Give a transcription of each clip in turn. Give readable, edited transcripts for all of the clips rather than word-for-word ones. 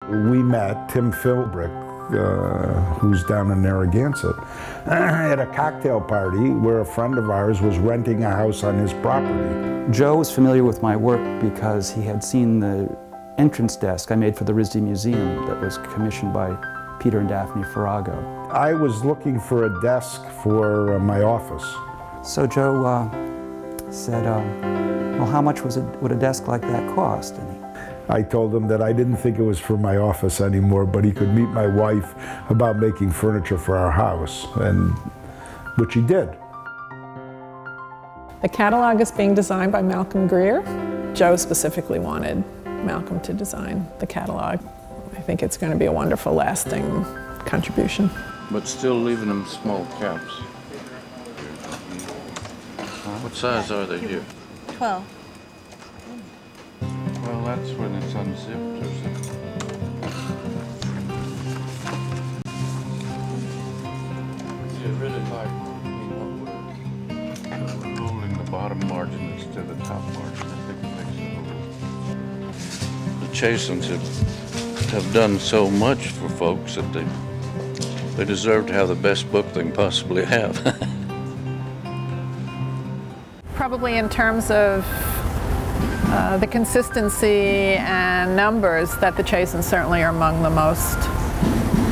We met Tim Philbrick, who's down in Narragansett, at a cocktail party where a friend of ours was renting a house on his property. Joe was familiar with my work because he had seen the entrance desk I made for the RISD Museum that was commissioned by Peter and Daphne Farrago. I was looking for a desk for my office. So Joe said, well, how much would a desk like that cost? And I told him that I didn't think it was for my office anymore, but he could meet my wife about making furniture for our house, and which he did. The catalog is being designed by Malcolm Greer. Joe specifically wanted Malcolm to design the catalog. I think it's going to be a wonderful, lasting contribution. But still leaving them small caps. What size are they here? 12. Well, that's when it's unzipped, or something. You really like, we're holding the bottom margin instead of the top margin. I think it makes it a little... The Chazans have done so much for folks that they deserve to have the best book they can possibly have. Probably in terms of the consistency and numbers, that the Chazans certainly are among the most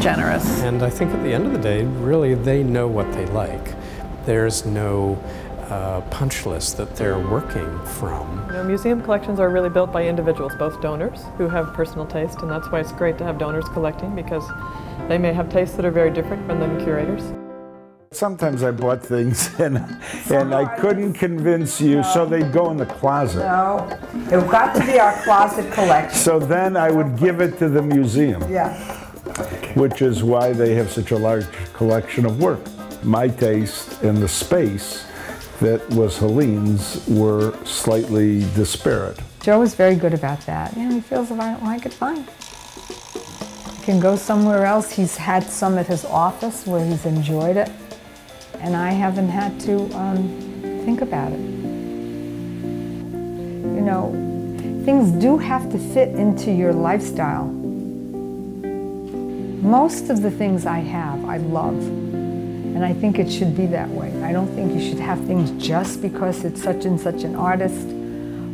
generous. And I think at the end of the day, really, they know what they like. There's no punch list that they're working from. You know, museum collections are really built by individuals, both donors who have personal taste, and that's why it's great to have donors collecting, because they may have tastes that are very different from the curators. Sometimes I bought things and I couldn't convince you, so they'd go in the closet. No, it got to be our closet collection. So then I would give it to the museum. Yeah. Which is why they have such a large collection of work. My taste and the space that was Helene's were slightly disparate. Joe was very good about that. You know, he feels if I don't like it, fine. He can go somewhere else. He's had some at his office where he's enjoyed it. And I haven't had to think about it. You know, things do have to fit into your lifestyle. Most of the things I have, I love. And I think it should be that way. I don't think you should have things just because it's such and such an artist,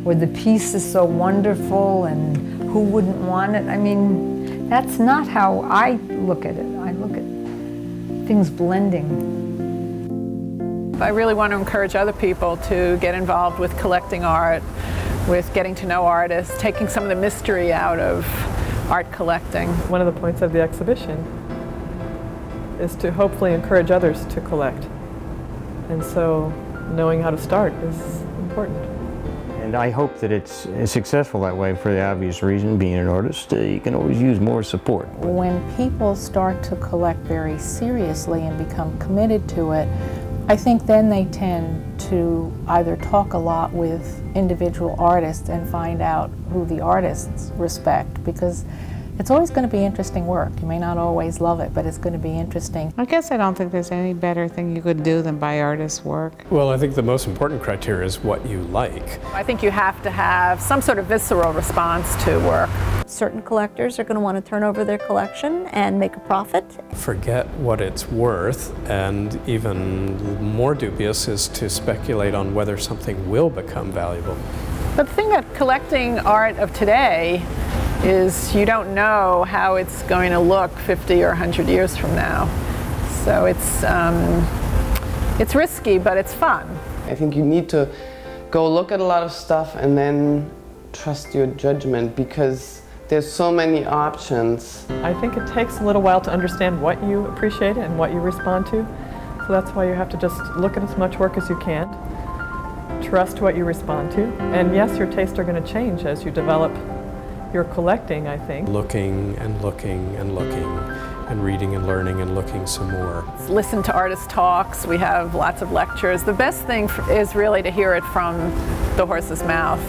or the piece is so wonderful and who wouldn't want it. I mean, that's not how I look at it. I look at things blending. I really want to encourage other people to get involved with collecting art, with getting to know artists, taking some of the mystery out of art collecting. One of the points of the exhibition is to hopefully encourage others to collect. And so knowing how to start is important. And I hope that it's successful that way for the obvious reason, being an artist, you can always use more support. When people start to collect very seriously and become committed to it, I think then they tend to either talk a lot with individual artists and find out who the artists respect, because it's always going to be interesting work. You may not always love it, but it's going to be interesting. I guess I don't think there's any better thing you could do than buy artists' work. Well, I think the most important criteria is what you like. I think you have to have some sort of visceral response to work. Certain collectors are going to want to turn over their collection and make a profit. Forget what it's worth, and even more dubious is to speculate on whether something will become valuable. But the thing about collecting art of today is you don't know how it's going to look 50 or 100 years from now. So it's risky, but it's fun. I think you need to go look at a lot of stuff and then trust your judgment, because there's so many options. I think it takes a little while to understand what you appreciate and what you respond to. So that's why you have to just look at as much work as you can, trust what you respond to, and yes, your tastes are going to change as you develop your collecting, I think. Looking and looking and looking and reading and learning and looking some more. Listen to artist talks. We have lots of lectures. The best thing is really to hear it from the horse's mouth.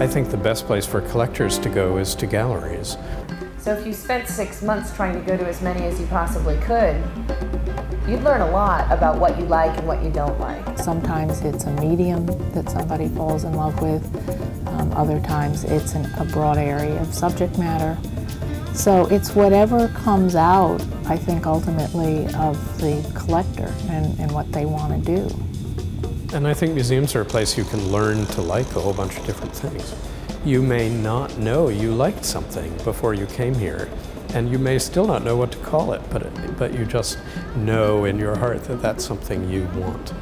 I think the best place for collectors to go is to galleries. So if you spent 6 months trying to go to as many as you possibly could, you'd learn a lot about what you like and what you don't like. Sometimes it's a medium that somebody falls in love with. Other times it's a broad area of subject matter. So it's whatever comes out, I think, ultimately of the collector and what they want to do. And I think museums are a place you can learn to like a whole bunch of different things. You may not know you liked something before you came here, and you may still not know what to call it, but you just know in your heart that that's something you want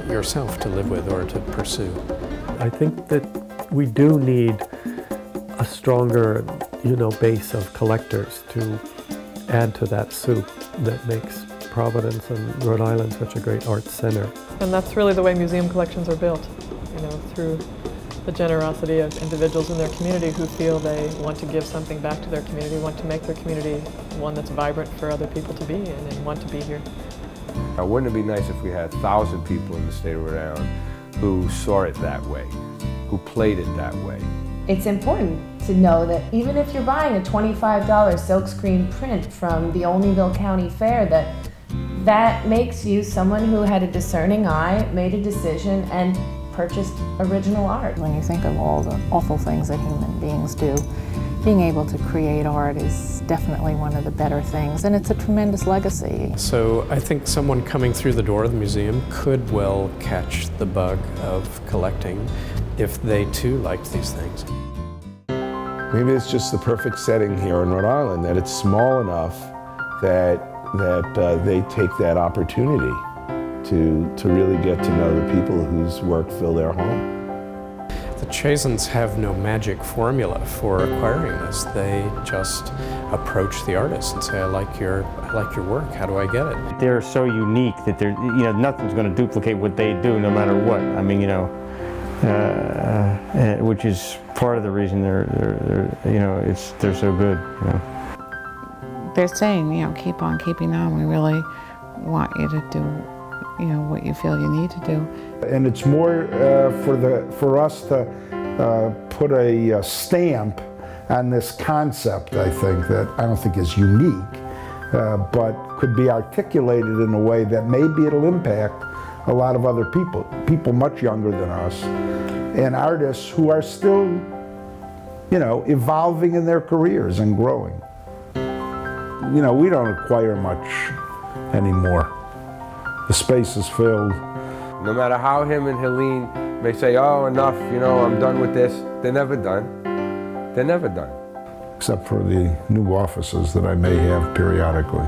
yourself to live with or to pursue. I think that we do need a stronger, base of collectors to add to that soup that makes Providence and Rhode Island such a great art center. And that's really the way museum collections are built, through the generosity of individuals in their community who feel they want to give something back to their community, want to make their community one that's vibrant for other people to be in and want to be here. Wouldn't it be nice if we had 1,000 people in the state of Rhode Island who saw it that way, who played it that way? It's important to know that even if you're buying a $25 silkscreen print from the Olneyville County Fair, that makes you someone who had a discerning eye, made a decision, and purchased original art. When you think of all the awful things that human beings do, being able to create art is definitely one of the better things, and it's a tremendous legacy. So I think someone coming through the door of the museum could well catch the bug of collecting if they too liked these things. Maybe it's just the perfect setting here in Rhode Island, that it's small enough that they take that opportunity to really get to know the people whose work fill their home. The Chazans have no magic formula for acquiring this. They just approach the artist and say, I like your work, how do I get it? They're so unique that nothing's going to duplicate what they do no matter what. I mean, which is part of the reason they're so good. They're saying, keep on keeping on. We really want you to do, what you feel you need to do. And it's more for us to put a stamp on this concept, I think, that I don't think is unique, but could be articulated in a way that maybe it'll impact a lot of other people much younger than us, and artists who are still, evolving in their careers and growing. We don't acquire much anymore. The space is filled. No matter how him and Helene may say, oh, enough, I'm done with this, they're never done. They're never done. Except for the new offices that I may have periodically.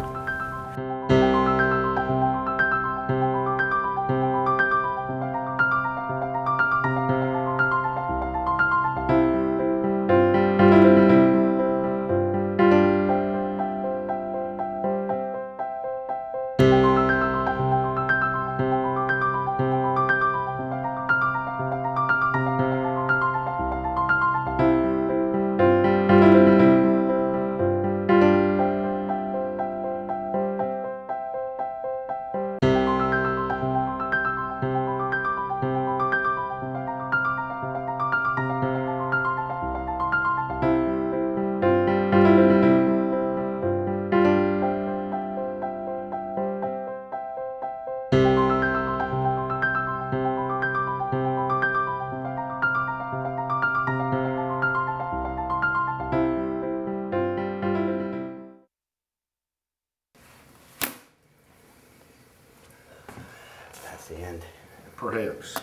That's the end. Perhaps.